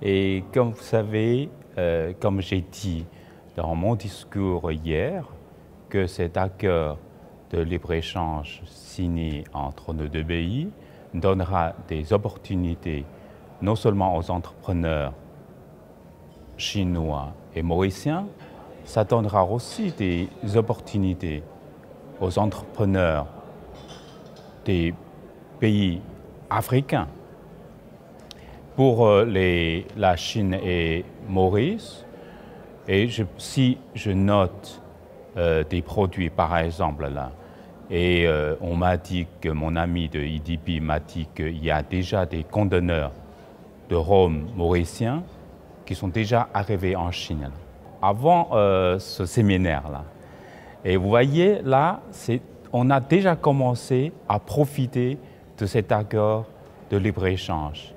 Et comme vous savez, comme j'ai dit dans mon discours hier, que cet accord de libre-échange signé entre nos deux pays donnera des opportunités non seulement aux entrepreneurs chinois et mauriciens, ça donnera aussi des opportunités aux entrepreneurs des pays africains. Pour la Chine et Maurice, et si je note des produits par exemple là, et on m'a dit que mon ami de IDP m'a dit qu'il y a déjà des conteneurs de rhum mauricien qui sont déjà arrivés en Chine, avant ce séminaire-là. Et vous voyez, là, on a déjà commencé à profiter de cet accord de libre-échange.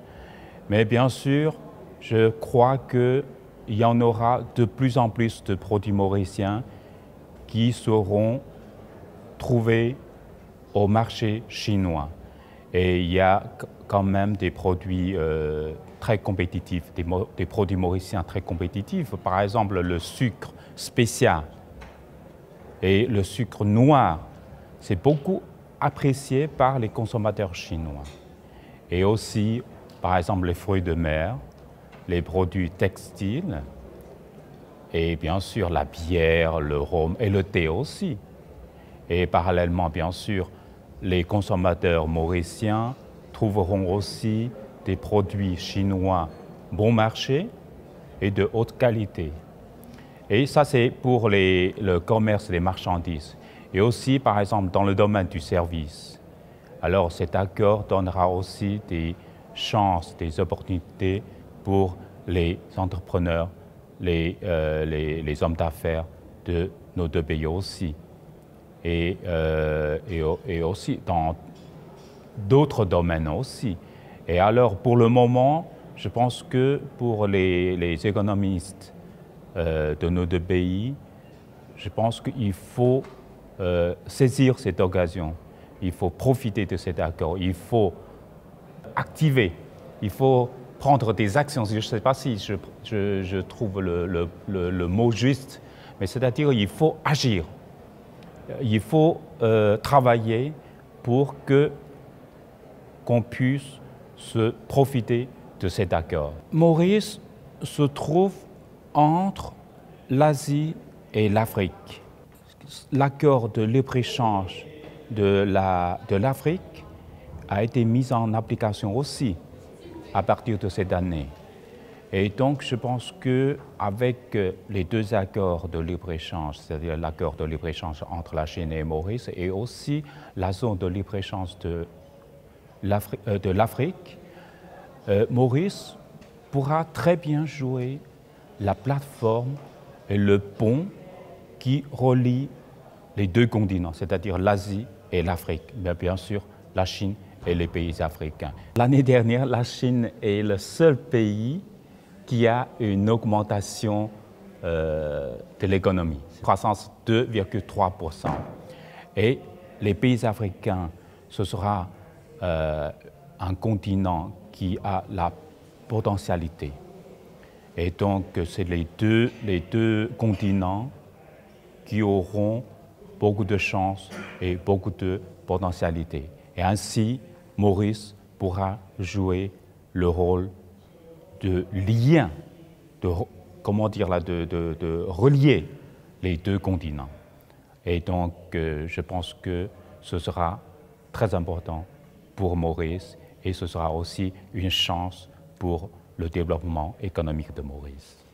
Mais bien sûr, je crois qu'il y en aura de plus en plus de produits mauriciens qui seront trouvés au marché chinois. Et il y a quand même des produits très compétitifs, des produits mauriciens très compétitifs. Par exemple, le sucre spécial et le sucre noir, c'est beaucoup apprécié par les consommateurs chinois. Et aussi, par exemple, les fruits de mer, les produits textiles, et bien sûr la bière, le rhum et le thé aussi. Et parallèlement, bien sûr, les consommateurs mauriciens trouveront aussi des produits chinois bon marché et de haute qualité. Et ça, c'est pour le commerce des marchandises. Et aussi, par exemple, dans le domaine du service. Alors, cet accord donnera aussi des chances, des opportunités pour les entrepreneurs, les hommes d'affaires de nos deux pays aussi. Et aussi dans d'autres domaines aussi. Et alors, pour le moment, je pense que pour les économistes de nos deux pays, je pense qu'il faut saisir cette occasion. Il faut profiter de cet accord. Il faut activer. Il faut prendre des actions. Je ne sais pas si je trouve le mot juste, mais c'est-à-dire qu'il faut agir. Il faut travailler pour qu'on puisse se profiter de cet accord. Maurice se trouve entre l'Asie et l'Afrique. L'accord de libre-échange de l'Afrique a été mis en application aussi à partir de cette année. Et donc, je pense qu'avec les deux accords de libre-échange, c'est-à-dire l'accord de libre-échange entre la Chine et Maurice, et aussi la zone de libre-échange de l'Afrique, Maurice pourra très bien jouer la plateforme et le pont qui relie les deux continents, c'est-à-dire l'Asie et l'Afrique, mais bien sûr la Chine et les pays africains. L'année dernière, la Chine est le seul pays qui a une augmentation de l'économie, croissance 2,3%. Et les pays africains, ce sera un continent qui a la potentialité. Et donc, c'est les deux continents qui auront beaucoup de chances et beaucoup de potentialité. Et ainsi, Maurice pourra jouer le rôle de lien, de relier les deux continents. Et donc, je pense que ce sera très important pour Maurice et ce sera aussi une chance pour le développement économique de Maurice.